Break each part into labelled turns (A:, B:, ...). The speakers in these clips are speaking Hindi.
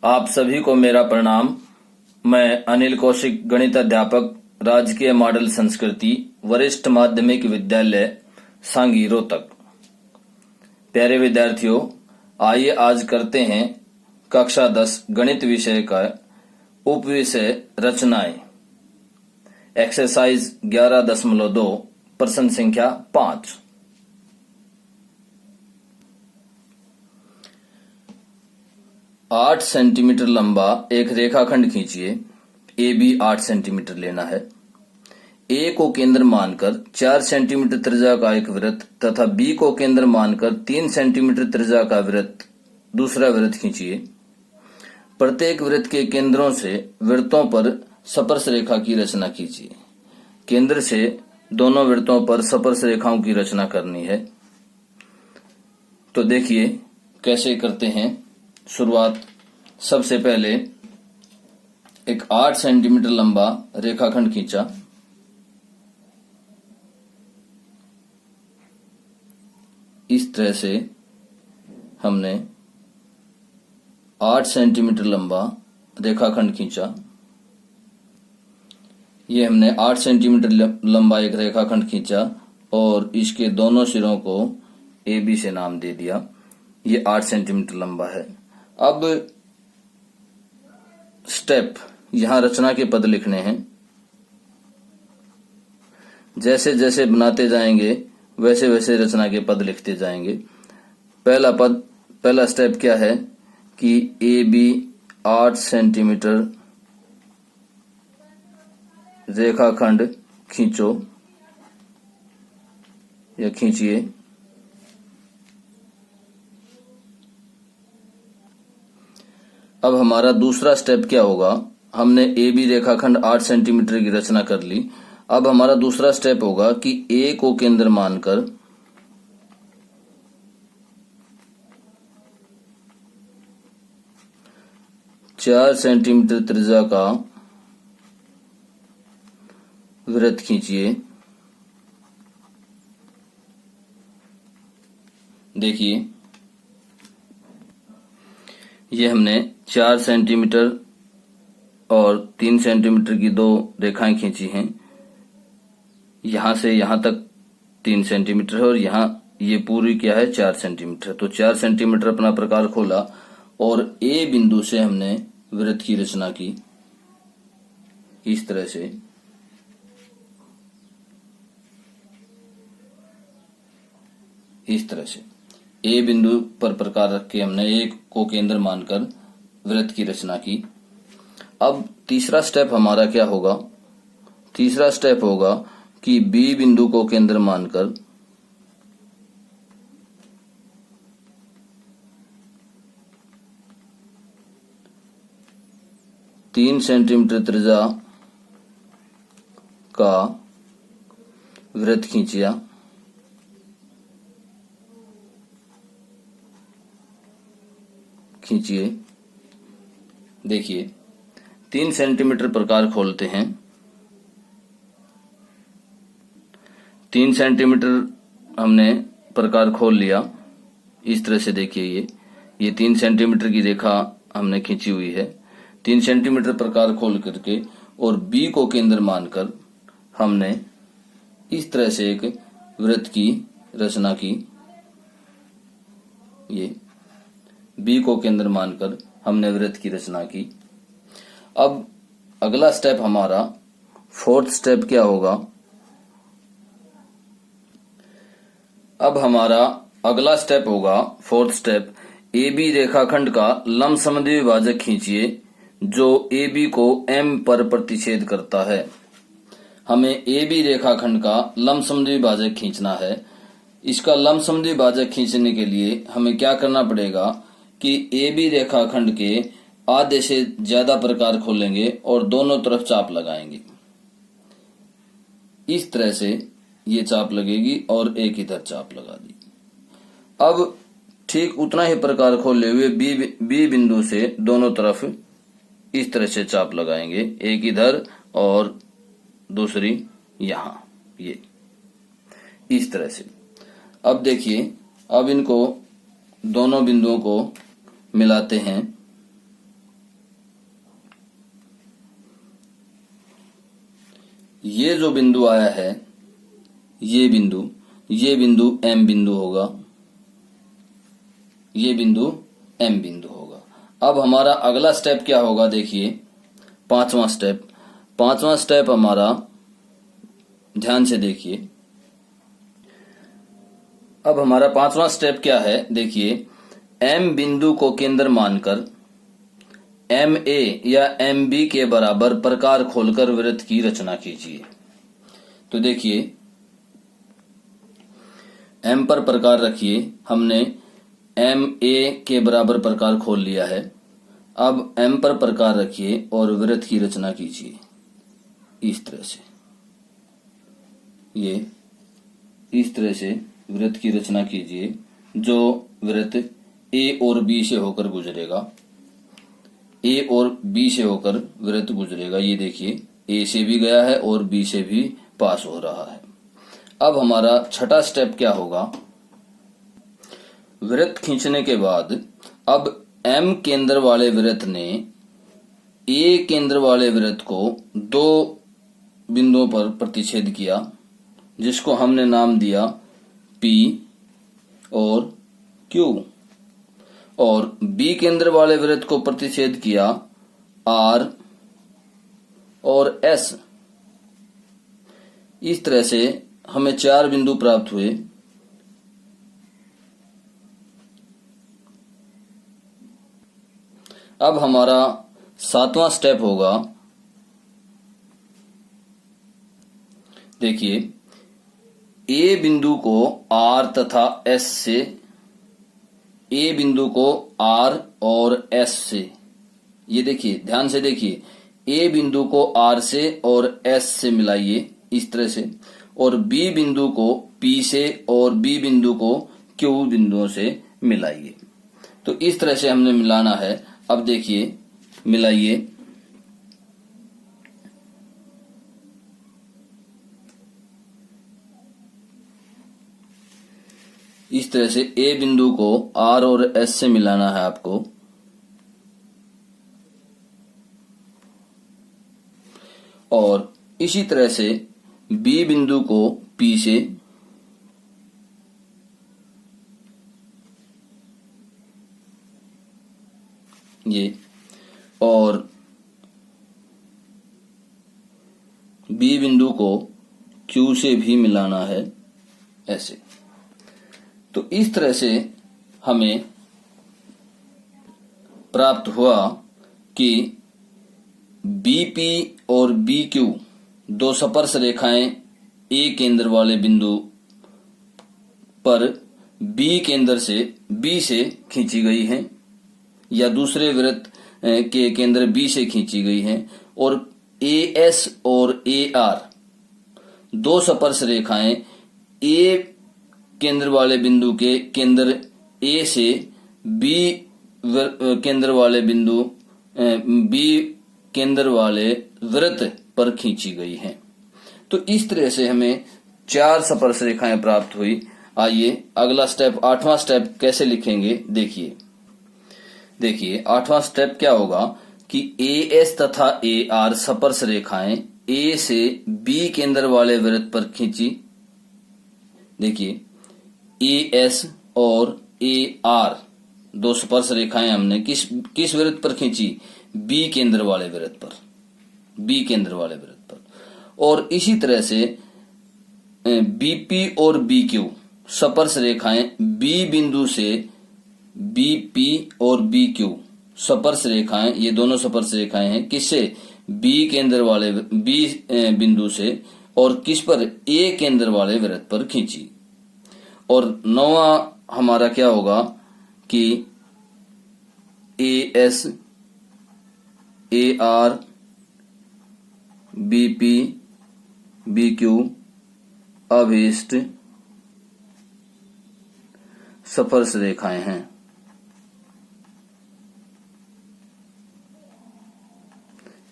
A: आप सभी को मेरा प्रणाम। मैं अनिल कौशिक, गणित अध्यापक, राजकीय मॉडल संस्कृति वरिष्ठ माध्यमिक विद्यालय सांगी रोहतक। प्यारे विद्यार्थियों, आइए आज करते हैं कक्षा 10 गणित विषय का उपविषय रचनाएं। एक्सरसाइज 11.2 प्रश्न संख्या 5। आठ सेंटीमीटर लंबा एक रेखाखंड खींचिए। ए बी 8 सेंटीमीटर लेना है। ए को केंद्र मानकर 4 सेंटीमीटर त्रिज्या का एक वृत्त तथा बी को केंद्र मानकर 3 सेंटीमीटर त्रिज्या का वृत्त दूसरा वृत्त खींचिए। प्रत्येक वृत्त के केंद्रों से वृत्तों पर स्पर्श रेखा की रचना कीजिए। केंद्र से दोनों वृत्तों पर स्पर्श रेखाओं की रचना करनी है। तो देखिए कैसे करते हैं। शुरुआत सबसे पहले एक 8 सेंटीमीटर लंबा रेखाखंड खींचा। इस तरह से हमने 8 सेंटीमीटर लंबा रेखाखंड खींचा। ये हमने 8 सेंटीमीटर लंबा एक रेखाखंड खींचा और इसके दोनों सिरों को ए बी से नाम दे दिया। ये 8 सेंटीमीटर लंबा है। अब स्टेप, यहां रचना के पद लिखने हैं। जैसे जैसे बनाते जाएंगे वैसे वैसे रचना के पद लिखते जाएंगे। पहला स्टेप क्या है कि ए बी 8 सेंटीमीटर रेखाखंड खींचो या खींचिए। अब हमारा दूसरा स्टेप क्या होगा। हमने ए बी रेखाखंड 8 सेंटीमीटर की रचना कर ली। अब हमारा दूसरा स्टेप होगा कि ए को केंद्र मानकर चार सेंटीमीटर त्रिज्या का वृत्त खींचिए। देखिए ये हमने 4 सेंटीमीटर और 3 सेंटीमीटर की दो रेखाएं खींची हैं। यहां से यहां तक 3 सेंटीमीटर है और यहां ये पूरी क्या है 4 सेंटीमीटर। तो 4 सेंटीमीटर अपना प्रकार खोला और ए बिंदु से हमने वृत्त की रचना की। इस तरह से ए बिंदु पर प्रकार रख के हमने ए को केंद्र मानकर वृत्त की रचना की। अब तीसरा स्टेप हमारा क्या होगा। तीसरा स्टेप होगा कि बी बिंदु को केंद्र मानकर तीन सेंटीमीटर त्रिज्या का वृत्त खींचिया। देखिए 3 सेंटीमीटर प्रकार खोलते हैं। 3 सेंटीमीटर हमने प्रकार खोल लिया। इस तरह से देखिए ये 3 सेंटीमीटर की रेखा हमने खींची हुई है। 3 सेंटीमीटर प्रकार खोल करके और बी को केंद्र मानकर हमने इस तरह से एक वृत्त की रचना की। ये बी को केंद्र मानकर हमने वृत्त की रचना की। अब अगला स्टेप हमारा फोर्थ स्टेप क्या होगा। अब हमारा अगला स्टेप होगा फोर्थ स्टेप, ए बी रेखाखंड का लंबसमद्वि विभाजक खींचिए जो ए बी को एम पर प्रतिच्छेद करता है। हमें ए बी रेखाखंड का लंबसमद्वि विभाजक खींचना है। इसका लंबसमद्वि विभाजक खींचने के लिए हमें क्या करना पड़ेगा कि ए बी रेखाखंड के आधे से ज्यादा प्रकार खोलेंगे और दोनों तरफ चाप लगाएंगे। इस तरह से ये चाप लगेगी और एक इधर चाप लगा दी। अब ठीक उतना ही प्रकार खोले हुए बी बिंदु से दोनों तरफ इस तरह से चाप लगाएंगे, एक इधर और दूसरी यहां, ये इस तरह से। अब देखिए, अब इनको दोनों बिंदुओं को मिलाते हैं। ये जो बिंदु आया है, ये बिंदु M बिंदु होगा, ये बिंदु M बिंदु होगा। अब हमारा अगला स्टेप क्या होगा, देखिए पांचवा स्टेप हमारा, ध्यान से देखिए। अब हमारा पांचवा स्टेप क्या है, देखिए M बिंदु को केंद्र मानकर MA या MB के बराबर प्रकार खोलकर वृत्त की रचना कीजिए। तो देखिए M पर प्रकार रखिए, हमने MA के बराबर प्रकार खोल लिया है। अब M पर प्रकार रखिए और वृत्त की रचना कीजिए इस तरह से, ये इस तरह से वृत्त की रचना कीजिए, जो वृत्त A और B से होकर गुजरेगा, A और B से होकर वृत्त गुजरेगा। ये देखिए A से भी गया है और B से भी पास हो रहा है। अब हमारा छठा स्टेप क्या होगा, वृत्त खींचने के बाद अब M केंद्र वाले वृत्त ने A केंद्र वाले वृत्त को दो बिंदुओं पर प्रतिच्छेद किया, जिसको हमने नाम दिया P और Q, और B केंद्र वाले वृत्त को प्रतिच्छेद किया R और S। इस तरह से हमें 4 बिंदु प्राप्त हुए। अब हमारा सातवां स्टेप होगा, देखिए A बिंदु को R तथा S से, A बिंदु को R और S से, ये देखिए ध्यान से देखिए, A बिंदु को R से और S से मिलाइए इस तरह से, और B बिंदु को P से और B बिंदु को Q बिंदुओं से मिलाइए। तो इस तरह से हमने मिलाना है। अब देखिए मिलाइए, इस तरह से A बिंदु को R और S से मिलाना है आपको, और इसी तरह से B बिंदु को P से, ये, और B बिंदु को Q से भी मिलाना है ऐसे। तो इस तरह से हमें प्राप्त हुआ कि BP और BQ दो स्पर्श रेखाएं A केंद्र वाले बिंदु पर B केंद्र से B से खींची गई हैं, या दूसरे वृत्त के केंद्र B से खींची गई हैं, और AS और AR दो स्पर्श रेखाएं A केंद्र वाले बिंदु के केंद्र A से B केंद्र वाले बिंदु B केंद्र वाले वृत्त पर खींची गई हैं। तो इस तरह से हमें 4 स्पर्श रेखाएं प्राप्त हुई। आइए अगला स्टेप, 8वां स्टेप कैसे लिखेंगे, देखिए 8वां स्टेप क्या होगा कि AS तथा AR स्पर्श रेखाएं A से B केंद्र वाले वृत्त पर खींची। देखिए AS और AR दो स्पर्श रेखाएं हमने किस वृत्त पर खींची, B केंद्र वाले वृत्त पर, B केंद्र वाले वृत्त पर। और इसी तरह से BP और BQ स्पर्श रेखाएं B बिंदु से BP और BQ स्पर्श रेखाएं, ये दोनों स्पर्श रेखाएं हैं किससे, B केंद्र वाले B बिंदु से, और किस पर, A केंद्र वाले वृत्त पर खींची। और 9वां हमारा क्या होगा कि AS AR BP BQ अभीष्ट स्पर्श रेखाएं हैं।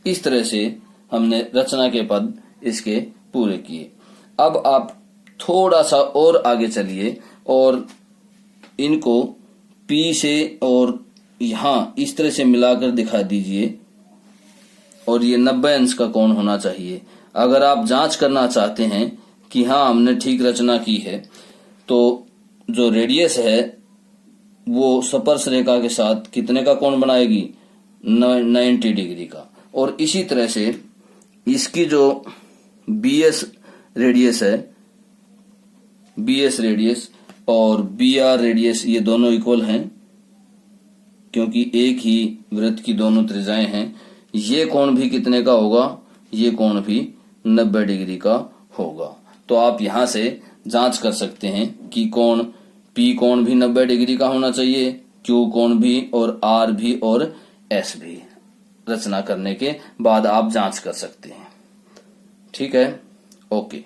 A: इस तरह से हमने रचना के पद इसके पूरे किए। अब आप थोड़ा सा और आगे चलिए और इनको P से और यहां इस तरह से मिलाकर दिखा दीजिए, और ये 90 अंश का कोण होना चाहिए। अगर आप जांच करना चाहते हैं कि हाँ हमने ठीक रचना की है, तो जो रेडियस है वो स्पर्श रेखा के साथ कितने का कोण बनाएगी, 90 डिग्री का। और इसी तरह से इसकी जो BS रेडियस है, BS रेडियस और BR रेडियस, ये दोनों इक्वल हैं क्योंकि एक ही वृत्त की दोनों त्रिज्याएं हैं। ये कोण भी कितने का होगा, ये कोण भी 90 डिग्री का होगा। तो आप यहां से जांच कर सकते हैं कि कोण P कोण भी 90 डिग्री का होना चाहिए, Q कोण भी, और R भी और S भी। रचना करने के बाद आप जांच कर सकते हैं। ठीक है, ओके।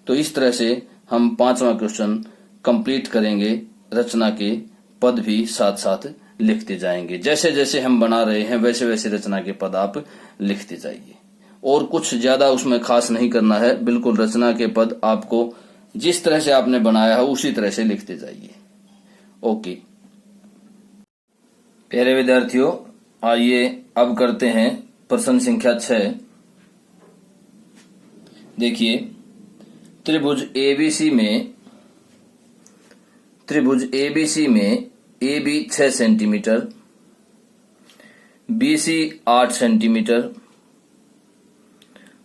A: तो इस तरह से हम 5वां क्वेश्चन कंप्लीट करेंगे। रचना के पद भी साथ साथ लिखते जाएंगे। जैसे जैसे हम बना रहे हैं वैसे वैसे रचना के पद आप लिखते जाइए, और कुछ ज्यादा उसमें खास नहीं करना है। बिल्कुल रचना के पद आपको जिस तरह से आपने बनाया है उसी तरह से लिखते जाइए। ओके प्यारे विद्यार्थियों, आइए अब करते हैं प्रश्न संख्या 6। देखिए, त्रिभुज ABC में AB 6 सेंटीमीटर, BC 8 सेंटीमीटर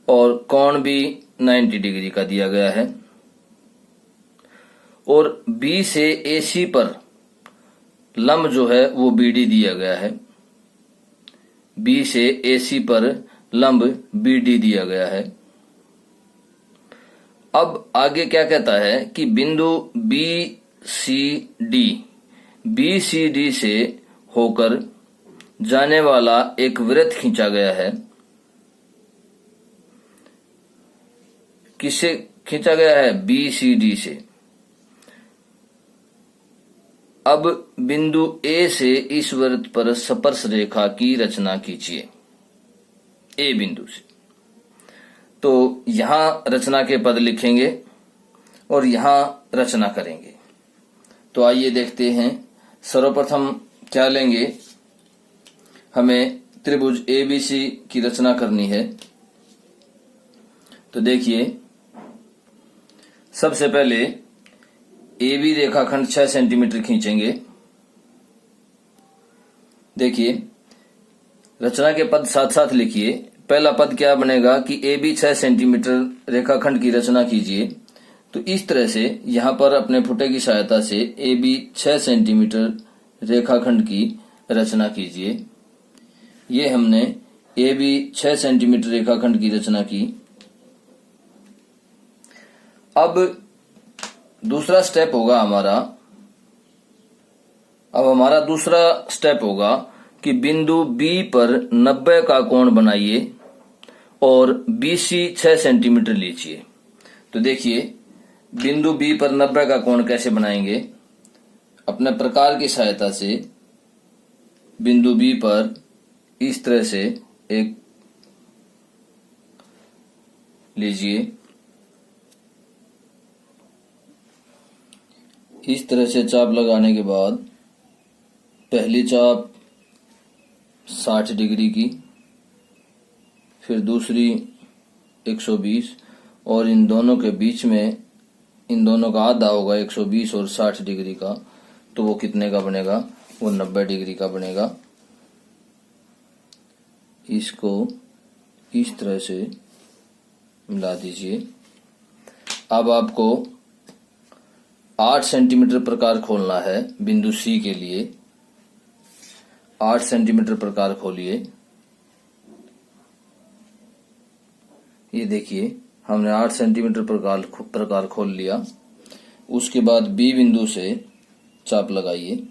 A: और कोण भी 90 डिग्री का दिया गया है। और B से AC पर लंब जो है वो BD दिया गया है। B से AC पर लंब BD दिया गया है। अब आगे क्या कहता है कि बिंदु BCD से होकर जाने वाला एक वृत्त खींचा गया है। किससे खींचा गया है? BCD से। अब बिंदु A से इस वृत्त पर स्पर्श रेखा की रचना कीजिए, A बिंदु से। तो यहां रचना के पद लिखेंगे और यहां रचना करेंगे। तो आइए देखते हैं। सर्वप्रथम क्या लेंगे, हमें त्रिभुज ABC की रचना करनी है। तो देखिए, सबसे पहले AB रेखाखंड 6 सेंटीमीटर खींचेंगे। देखिए, रचना के पद साथ साथ लिखिए। पहला पद क्या बनेगा कि AB 6 सेंटीमीटर रेखाखंड की रचना कीजिए। तो इस तरह से यहां पर अपने फुटे की सहायता से AB 6 सेंटीमीटर रेखाखंड की रचना कीजिए। ये हमने AB 6 सेंटीमीटर रेखाखंड की रचना की। अब दूसरा स्टेप होगा हमारा। अब हमारा दूसरा स्टेप होगा कि बिंदु B पर 90 का कोण बनाइए और BC 6 सेंटीमीटर लीजिए। तो देखिए, बिंदु B पर 90 का कोण कैसे बनाएंगे? अपने प्रकार की सहायता से बिंदु B पर इस तरह से एक लीजिए। इस तरह से चाप लगाने के बाद पहली चाप 60 डिग्री की, फिर दूसरी 120, और इन दोनों के बीच में इन दोनों का आधा होगा 120 और 60 डिग्री का। तो वो कितने का बनेगा? वो 90 डिग्री का बनेगा। इसको इस तरह से मिला दीजिए। अब आपको 8 सेंटीमीटर प्रकार खोलना है बिंदु C के लिए। 8 सेंटीमीटर प्रकार खोलिए। ये देखिए, हमने 8 सेंटीमीटर प्रकार खोल लिया। उसके बाद B बिंदु से चाप लगाइए।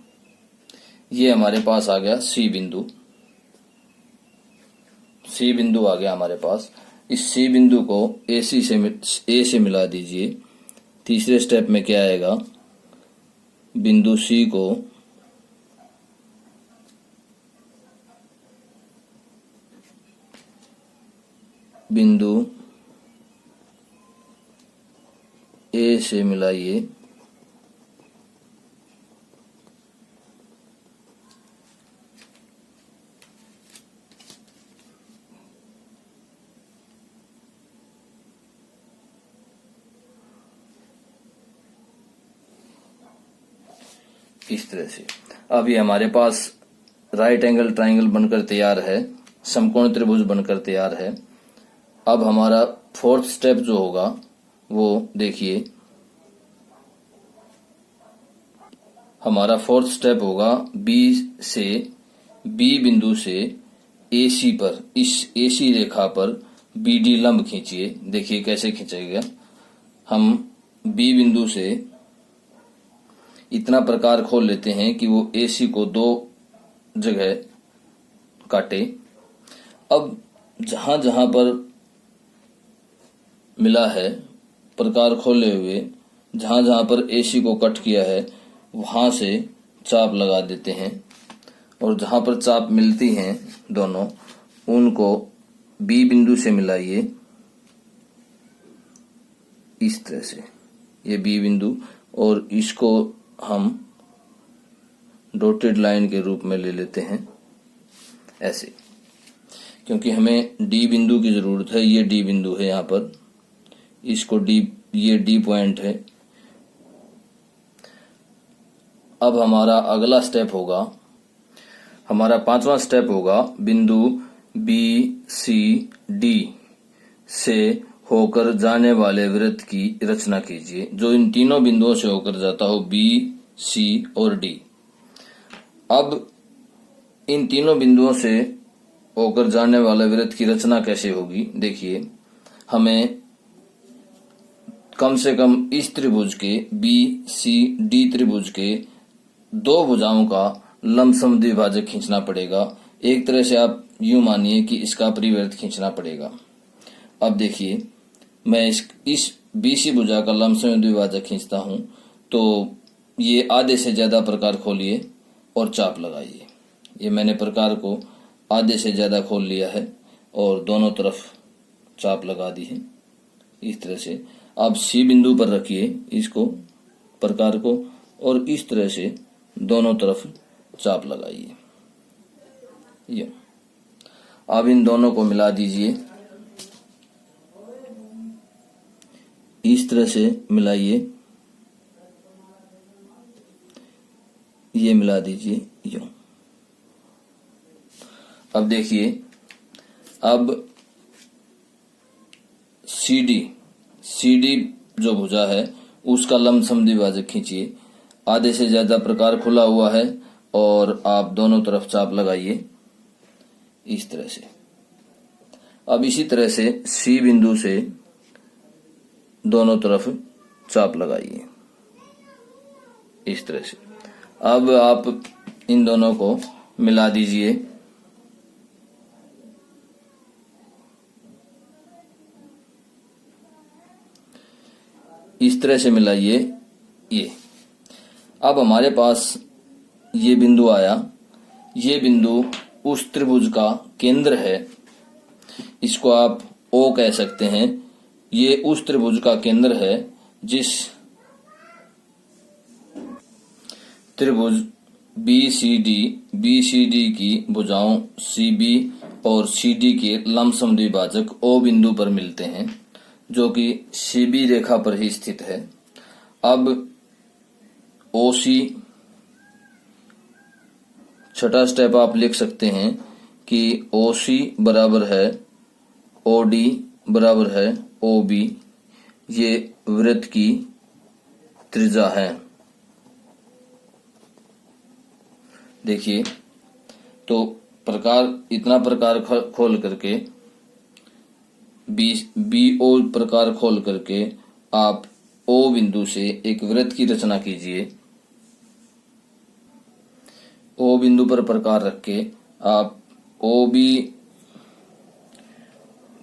A: ये हमारे पास आ गया C बिंदु। C बिंदु आ गया हमारे पास। इस C बिंदु को A से मिला दीजिए। तीसरे स्टेप में क्या आएगा? बिंदु C को बिंदु A से मिलाइए। इस तरह से। अब ये हमारे पास राइट एंगल ट्राइंगल बनकर तैयार है, समकोण त्रिभुज बनकर तैयार है। अब हमारा फोर्थ स्टेप जो होगा वो देखिए, हमारा फोर्थ स्टेप होगा बी बिंदु से AC पर, इस AC रेखा पर BD लंब खींचिए। देखिए कैसे खींचेगा। हम B बिंदु से इतना प्रकार खोल लेते हैं कि वो AC को 2 जगह काटे। अब जहां जहां पर मिला है प्रकार खोले हुए, जहां जहां पर AC को कट किया है वहां से चाप लगा देते हैं, और जहां पर चाप मिलती हैं दोनों उनको B बिंदु से मिलाइए इस तरह से। ये B बिंदु, और इसको हम डॉटेड लाइन के रूप में ले लेते हैं ऐसे, क्योंकि हमें D बिंदु की जरूरत है। ये D बिंदु है, यहाँ पर इसको ये D पॉइंट है। अब हमारा अगला स्टेप होगा, हमारा 5वां स्टेप होगा, बिंदु BCD से होकर जाने वाले वृत्त की रचना कीजिए, जो इन तीनों बिंदुओं से होकर जाता हो, B, C और D। अब इन तीनों बिंदुओं से होकर जाने वाले वृत्त की रचना कैसे होगी, देखिए। हमें कम से कम इस त्रिभुज के BCD त्रिभुज के 2 भुजाओं का लंब समद्विभाजक खींचना पड़ेगा। एक तरह से आप यूं मानिए कि इसका परिवृत्त खींचना पड़ेगा। अब देखिए, मैं इस BC भुजा का लंब समद्विभाजक खींचता हूं, तो ये आधे से ज्यादा प्रकार खोलिए और चाप लगाइए। ये मैंने प्रकार को आधे से ज्यादा खोल लिया है और दोनों तरफ चाप लगा दी है इस तरह से। अब C बिंदु पर रखिए इसको, प्रकार को, और इस तरह से दोनों तरफ चाप लगाइए। ये अब इन दोनों को मिला दीजिए इस तरह से, मिलाइए, ये मिला दीजिए यूं। अब देखिए, अब CD जो भुजा है उसका लंब समद्विभाजक खींचिए। आधे से ज्यादा प्रकार खुला हुआ है और आप दोनों तरफ चाप लगाइए इस तरह से। अब इसी तरह से C बिंदु से दोनों तरफ चाप लगाइए इस तरह से। अब आप इन दोनों को मिला दीजिए। इस तरह से मिलाइए ये। अब हमारे पास ये बिंदु आया। ये बिंदु उस त्रिभुज का केंद्र है, इसको आप O कह सकते हैं। ये उस त्रिभुज का केंद्र है जिस त्रिभुज BCD की भुजाओं CB और CD के लंब समद्विभाजक O बिंदु पर मिलते हैं, जो कि CB रेखा पर ही स्थित है। अब OC, छठा स्टेप आप लिख सकते हैं कि OC बराबर है OD बराबर है OB। ये वृत्त की त्रिज्या है। देखिए, तो इतना प्रकार खोल करके BO प्रकार खोल करके आप O बिंदु से एक वृत्त की रचना कीजिए। O बिंदु पर प्रकार रख के आप OB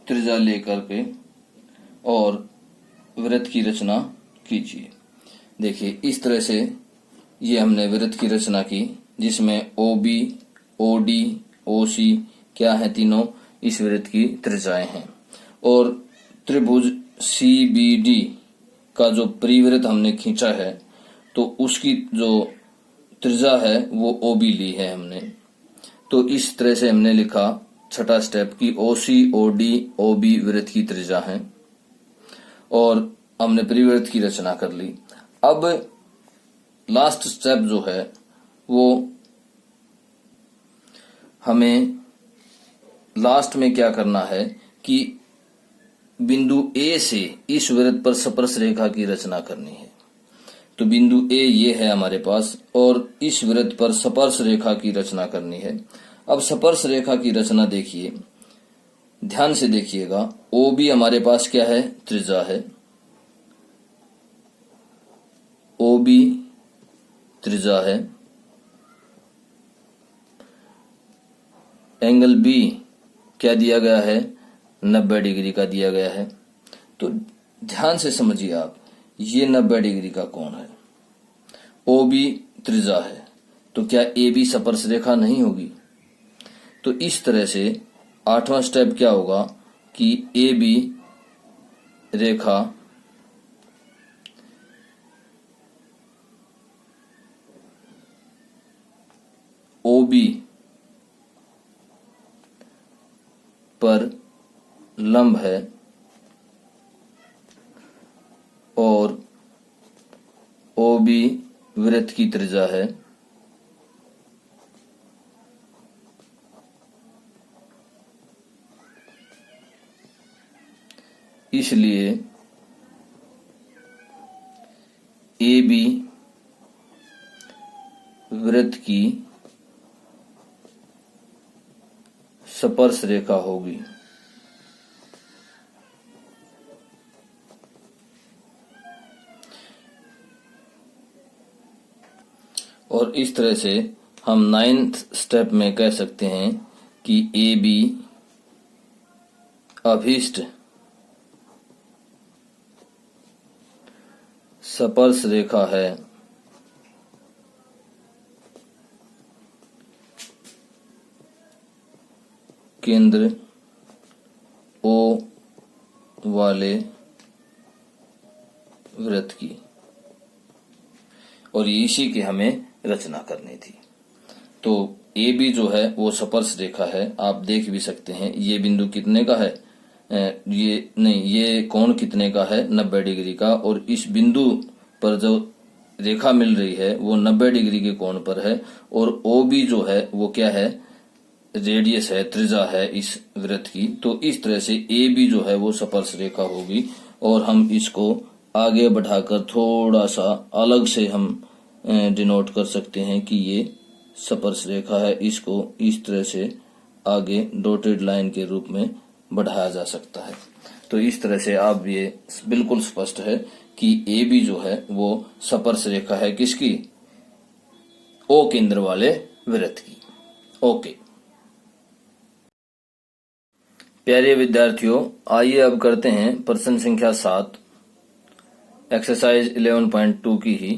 A: त्रिज्या लेकर के और वृत्त की रचना कीजिए। देखिए, इस तरह से ये हमने वृत्त की रचना की, जिसमें OB, OD, OC क्या है, तीनों इस वृत्त की त्रिज्याएं हैं। और त्रिभुज CBD का जो परिवृत्त हमने खींचा है, तो उसकी जो त्रिज्या है वो OB ली है हमने। तो इस तरह से हमने लिखा छठा स्टेप की OC, OD, OB वृत्त की त्रिज्या है, और हमने परिवृत्त की रचना कर ली। अब लास्ट स्टेप जो है वो हमें लास्ट में क्या करना है कि बिंदु ए से इस वृत्त पर स्पर्श रेखा की रचना करनी है। तो बिंदु ए ये है हमारे पास और इस वृत्त पर स्पर्श रेखा की रचना करनी है। अब स्पर्श रेखा की रचना देखिए, ध्यान से देखिएगा। ओ बी हमारे पास क्या है, त्रिज्या है। ओ बी त्रिज्या है। एंगल बी क्या दिया गया है, 90 डिग्री का दिया गया है। तो ध्यान से समझिए आप, ये 90 डिग्री का कोण है। ओ बी त्रिज्या है, तो क्या ए बी स्पर्श रेखा नहीं होगी? तो इस तरह से 8वां स्टेप क्या होगा कि A B Rekha O B पर लंब है और ओ बी वृत्त की त्रिज्या है। इसलिए ए बी वृत्त की स्पर्श रेखा होगी। और इस तरह से हम 9th स्टेप में कह सकते हैं कि ए बी अभीष्ट स्पर्श रेखा है केंद्र ओ वाले वृत्त की, और इसी की हमें रचना करनी थी। तो ए बी जो है वो स्पर्श रेखा है। आप देख भी सकते हैं ये बिंदु कितने का है, ये कोण कितने का है, 90 डिग्री का। और इस बिंदु पर जो रेखा मिल रही है वो 90 डिग्री के कोण पर है। और ओ बी जो है वो क्या है, रेडियस है, त्रिज्या है इस वृत्त की। तो इस तरह से ए बी जो है वो स्पर्श रेखा होगी। और हम इसको आगे बढ़ाकर थोड़ा सा अलग से हम डिनोट कर सकते हैं कि ये स्पर्श रेखा है। इसको इस तरह से आगे डॉटेड लाइन के रूप में बढ़ाया जा सकता है। तो इस तरह से आप ये बिल्कुल स्पष्ट है कि ए बी जो है वो स्पर्श रेखा है किसकी, ओ केंद्र वाले वृत्त की। ओके प्यारे विद्यार्थियों, आइए अब करते हैं प्रश्न संख्या 7 एक्सरसाइज 11.2 की ही।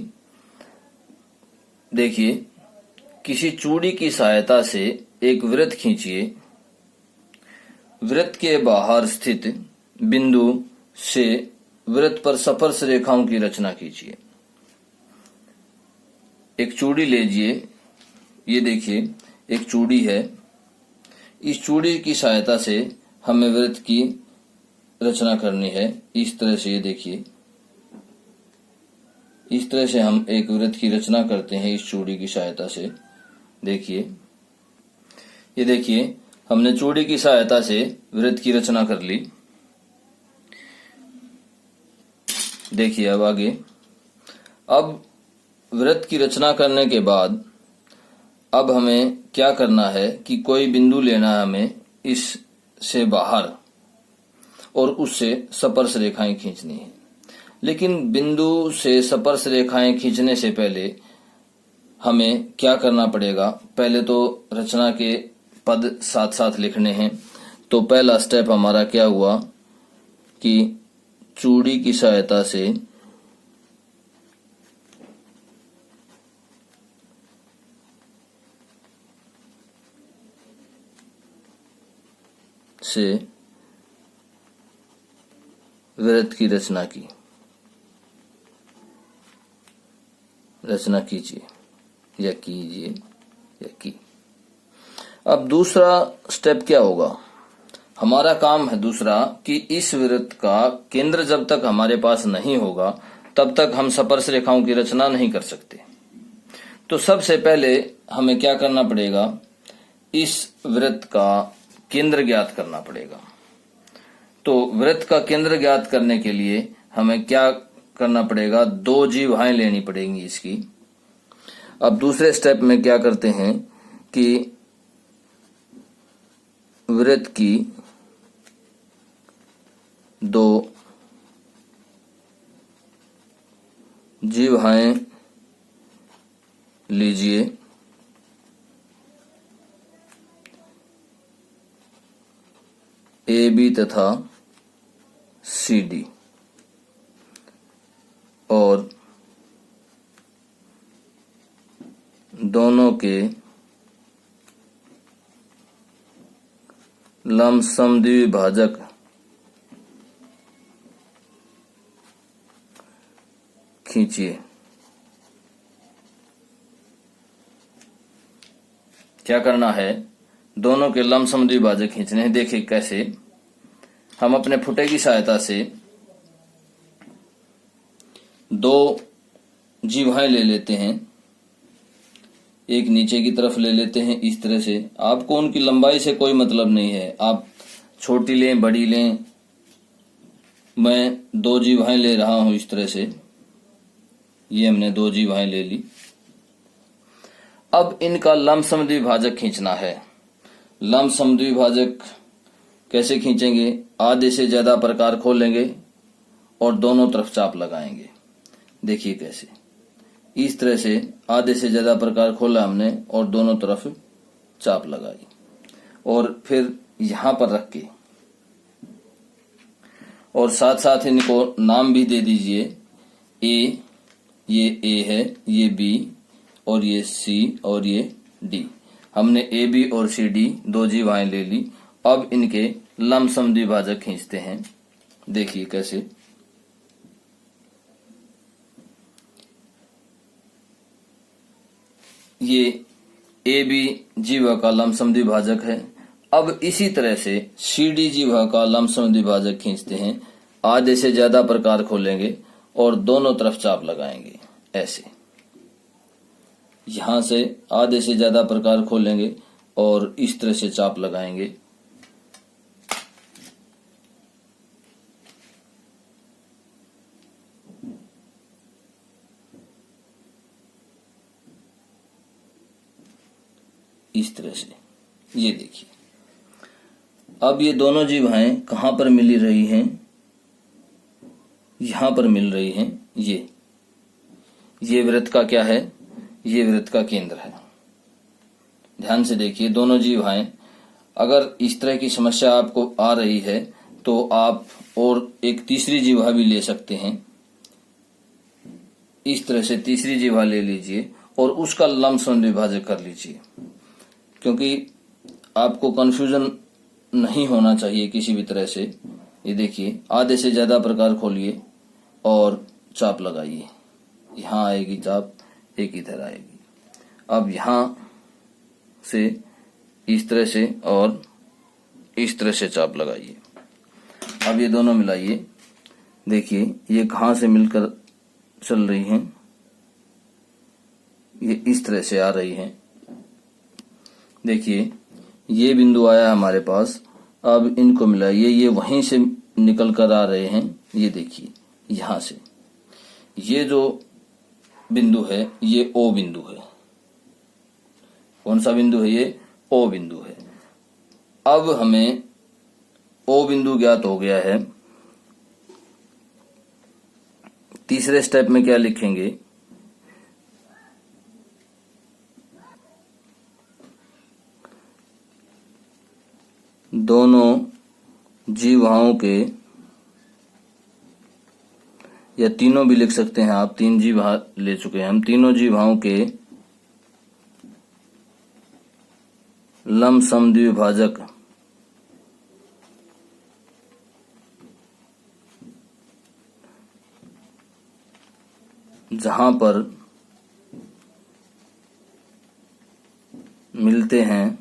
A: देखिए, किसी चूड़ी की सहायता से एक वृत्त खींचिए। वृत्त के बाहर स्थित बिंदु से वृत्त पर स्पर्श रेखाओं की रचना कीजिए। एक चूड़ी लीजिए, ये देखिए एक चूड़ी है। इस चूड़ी की सहायता से हमें वृत्त की रचना करनी है। इस तरह से ये देखिए, इस तरह से हम एक वृत्त की रचना करते हैं इस चूड़ी की सहायता से। देखिए, ये देखिए हमने चूड़ी की सहायता से वृत्त की रचना कर ली। देखिए अब आगे, अब वृत्त की रचना करने के बाद अब हमें क्या करना है कि कोई बिंदु लेना है हमें इस से बाहर और उससे स्पर्श रेखाएं खींचनी है। लेकिन बिंदु से स्पर्श रेखाएं खींचने से पहले हमें क्या करना पड़ेगा, पहले तो रचना के पद साथ साथ लिखने हैं। तो पहला स्टेप हमारा क्या हुआ कि चूड़ी की सहायता से वृत्त की रचना कीजिए या कीजिए या की। अब दूसरा स्टेप क्या होगा, हमारा काम है दूसरा कि इस वृत्त का केंद्र जब तक हमारे पास नहीं होगा तब तक हम स्पर्श रेखाओं की रचना नहीं कर सकते। तो सबसे पहले हमें क्या करना पड़ेगा, इस वृत्त का केंद्र ज्ञात करना पड़ेगा। तो वृत्त का केंद्र ज्ञात करने के लिए हमें क्या करना पड़ेगा, दो जीवाएं लेनी पड़ेंगी इसकी। अब दूसरे स्टेप में क्या करते हैं कि वृत्त की दो जीवाएं लीजिए, ए बी तथा सी डी, और दोनों के लंबसम द्विभाजक खींचिए। क्या करना है, दोनों के लंबसम द्विभाजक खींचने हैं। देखिए कैसे, हम अपने फुटे की सहायता से दो जीवाएं ले लेते हैं, एक नीचे की तरफ ले लेते हैं इस तरह से। आपको उनकी लंबाई से कोई मतलब नहीं है, आप छोटी लें बड़ी लें, मैं दो जीवाएं ले रहा हूं इस तरह से। ये हमने दो जीवाएं ले ली। अब इनका लंबसम द्विभाजक खींचना है। लंबसम द्विभाजक कैसे खींचेंगे, आधे से ज्यादा प्रकार खोलेंगे और दोनों तरफ चाप लगाएंगे। देखिए कैसे, इस तरह से आधे से ज्यादा प्रकार खोला हमने और दोनों तरफ चाप लगाई, और फिर यहां पर रख के और साथ साथ इनको नाम भी दे दीजिए। ए, ये ए है, ये बी, और ये सी, और ये डी। हमने ए बी और सी डी दो जीवाएं ले ली। अब इनके लंबसम द्विभाजक खींचते हैं। देखिए कैसे, ये ए बी जीवा का लंबसम द्विभाजक है। अब इसी तरह से सी डी जीवा का लंबसम द्विभाजक खींचते हैं। आधे से ज्यादा प्रकार खोलेंगे और दोनों तरफ चाप लगाएंगे। ऐसे यहां से आधे से ज्यादा प्रकार खोलेंगे और इस तरह से चाप लगाएंगे। इस तरह से ये देखिए, अब ये दोनों जीवाएं कहां पर मिल रही हैं, यहां पर मिल रही हैं। ये वृत्त का क्या है, ये वृत्त का केंद्र है। ध्यान से देखिए, दोनों जीवाएं, अगर इस तरह की समस्या आपको आ रही है तो आप और एक तीसरी जीवा भी ले सकते हैं। इस तरह से तीसरी जीवा ले लीजिए और उसका लंबसम द्विभाजक कर लीजिए, क्योंकि आपको कंफ्यूजन नहीं होना चाहिए किसी भी तरह से। ये देखिए, आधे से ज्यादा प्रकार खोलिए और चाप लगाइए। यहां आएगी चाप, एक इधर आएगी। अब यहां से इस तरह से और इस तरह से चाप लगाइए। अब ये दोनों मिलाइए। देखिए ये कहां से मिलकर चल रही हैं, ये इस तरह से आ रही हैं। देखिए ये बिंदु आया हमारे पास, अब इनको मिलाइए, ये वहीं से निकल कर आ रहे हैं। ये देखिए यहां से, ये जो बिंदु है ये ओ बिंदु है। कौन सा बिंदु है, ये ओ बिंदु है। अब हमें ओ बिंदु ज्ञात हो गया है। तीसरे स्टेप में क्या लिखेंगे, दोनों जीवाओं के, या तीनों भी लिख सकते हैं आप, तीन जीवा ले चुके हैं हम, तीनों जीवाओं के लंबसम द्विभाजक जहां पर मिलते हैं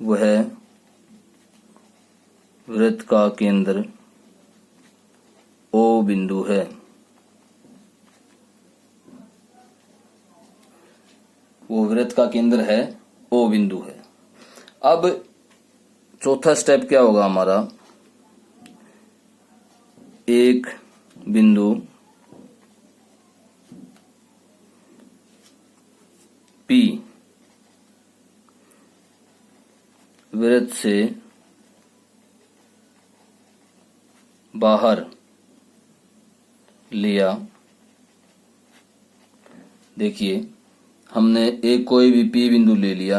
A: वह वृत्त का केंद्र ओ बिंदु है। वो वृत्त का केंद्र है ओ बिंदु है। अब चौथा स्टेप क्या होगा हमारा, एक बिंदु P वृत्त से बाहर लिया। देखिए हमने एक कोई भी P बिंदु ले लिया,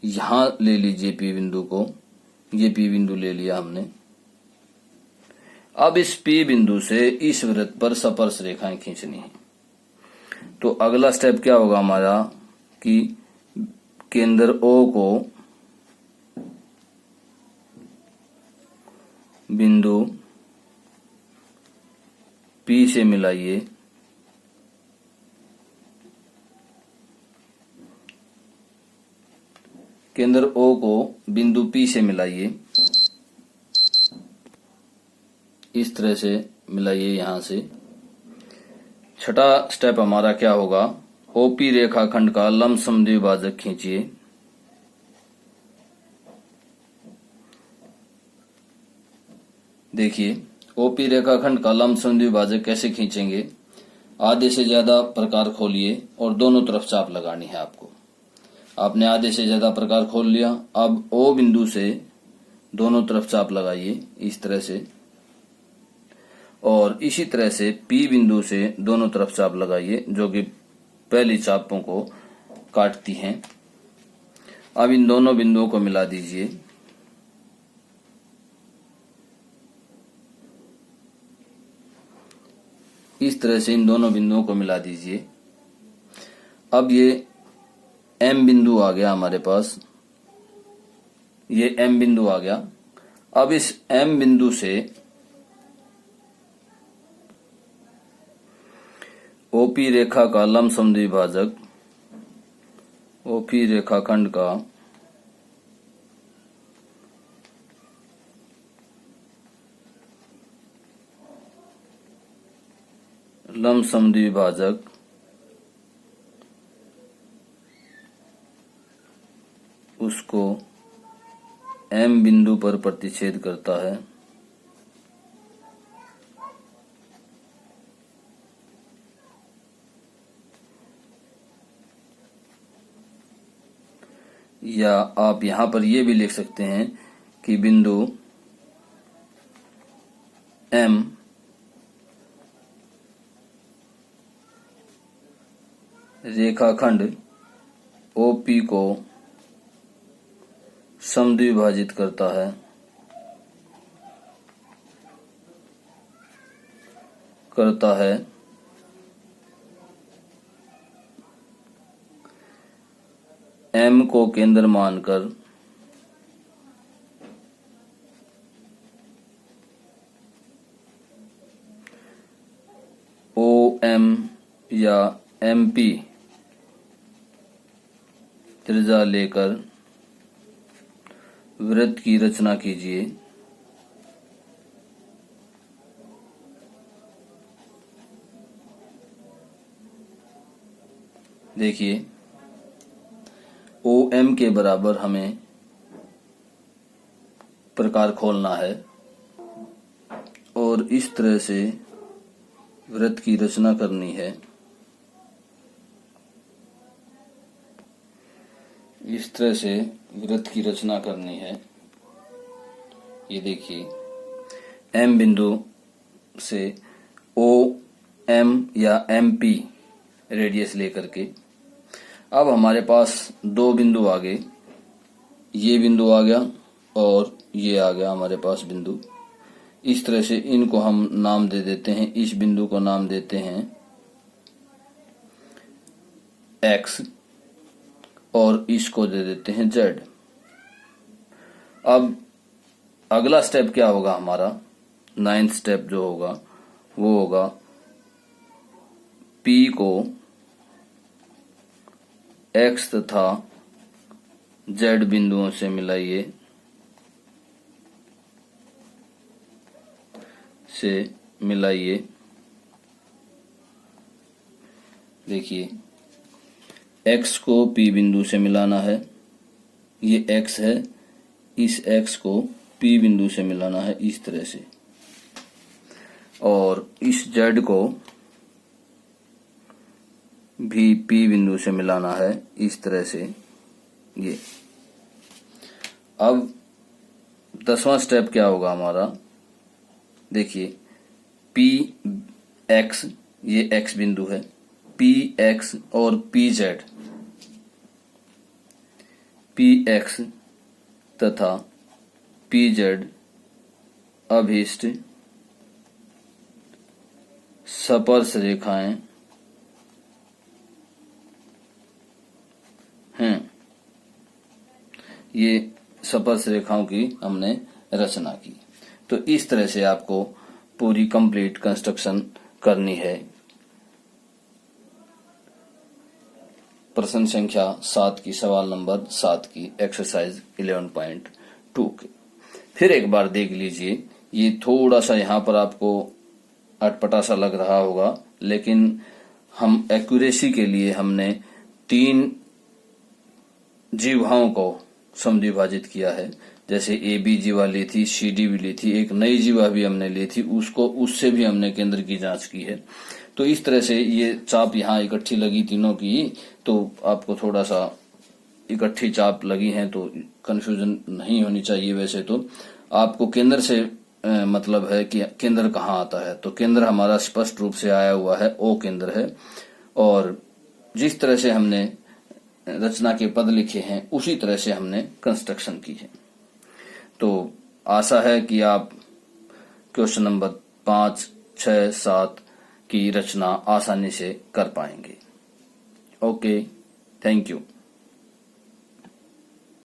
A: यहां ले लीजिए P बिंदु को, ये P बिंदु ले लिया हमने। अब इस P बिंदु से इस वृत्त पर स्पर्श रेखाएं खींचनी है। तो अगला स्टेप क्या होगा हमारा कि केंद्र O को बिंदु P से मिलाइए, केंद्र O को बिंदु P से मिलाइए, इस तरह से मिलाइए यहां से। छठा स्टेप हमारा क्या होगा, OP रेखाखंड का लंब समद्विभाजक खींचिए। देखिए OP रेखाखंड का लंब समद्विभाजक कैसे खींचेंगे, आधे से ज्यादा प्रकार खोलिए और दोनों तरफ चाप लगानी है आपको। आपने आधे से ज्यादा प्रकार खोल लिया, अब O बिंदु से दोनों तरफ चाप लगाइए इस तरह से, और इसी तरह से P बिंदु से दोनों तरफ चाप लगाइए जो कि पहली चापों को काटती हैं। अब इन दोनों बिंदुओं को मिला दीजिए। इस तरह से इन दोनों बिंदुओं को मिला दीजिए। अब ये M बिंदु आ गया हमारे पास, ये M बिंदु आ गया। अब इस M बिंदु से OP रेखा का लंब समद्विभाजक, OP रेखाखंड का लंब समद्विभाजक उसको M बिंदु पर प्रतिच्छेद करता है। या आप यहां पर यह भी लिख सकते हैं कि बिंदु M रेखाखंड OP को समद्विभाजित करता है M को केंद्र मानकर OM या MP त्रिज्या लेकर वृत्त की रचना कीजिए। देखिए OM के बराबर हमें प्रकार खोलना है और इस तरह से वृत्त की रचना करनी है। इस तरह से वृत्त की रचना करनी है। ये देखिए M बिंदु से OM या MP रेडियस लेकर के अब हमारे पास दो बिंदु आ गए, ये बिंदु आ गया और ये आ गया हमारे पास बिंदु। इस तरह से इनको हम नाम दे देते हैं, इस बिंदु को नाम देते हैं X और इसको दे देते हैं Z। अब अगला स्टेप क्या होगा हमारा, 9th स्टेप जो होगा वो होगा P को X तथा Z बिंदुओं से मिलाइए, देखिए x को P बिंदु से मिलाना है, ये x है, इस x को P बिंदु से मिलाना है इस तरह से, और इस z को भी P बिंदु से मिलाना है इस तरह से। ये अब 10वां स्टेप क्या होगा हमारा, देखिए Px, ये x बिंदु है, Px और Px तथा Pz अभीष्ट स्पर्श रेखाएं हैं। ये स्पर्श रेखाओं की हमने रचना की। तो इस तरह से आपको पूरी कंप्लीट कंस्ट्रक्शन करनी है प्रश्न संख्या 7 की, सवाल नंबर 7 की, एक्सरसाइज 11.2 के। फिर एक बार देख लीजिए, ये थोड़ा सा यहाँ पर आपको अटपटा सा लग रहा होगा, लेकिन हम एक्यूरेसी के लिए हमने 3 जीवाओं को समद्विभाजित किया है। जैसे ए बी जीवा ली थी, सी डी भी ली थी, एक नई जीवा भी हमने ली थी, उससे भी हमने केंद्र की जांच की है। तो इस तरह से ये चाप यहाँ इकट्ठी लगी तीनों की, तो आपको थोड़ा सा इकट्ठी चाप लगी है तो कंफ्यूजन नहीं होनी चाहिए। वैसे तो आपको केंद्र से मतलब है कि केंद्र कहाँ आता है, तो केंद्र हमारा स्पष्ट रूप से आया हुआ है, ओ केंद्र है। और जिस तरह से हमने रचना के पद लिखे हैं उसी तरह से हमने कंस्ट्रक्शन की है। तो आशा है कि आप क्वेश्चन नंबर 5, 6, 7 की रचना आसानी से कर पाएंगे। Okay, thank you.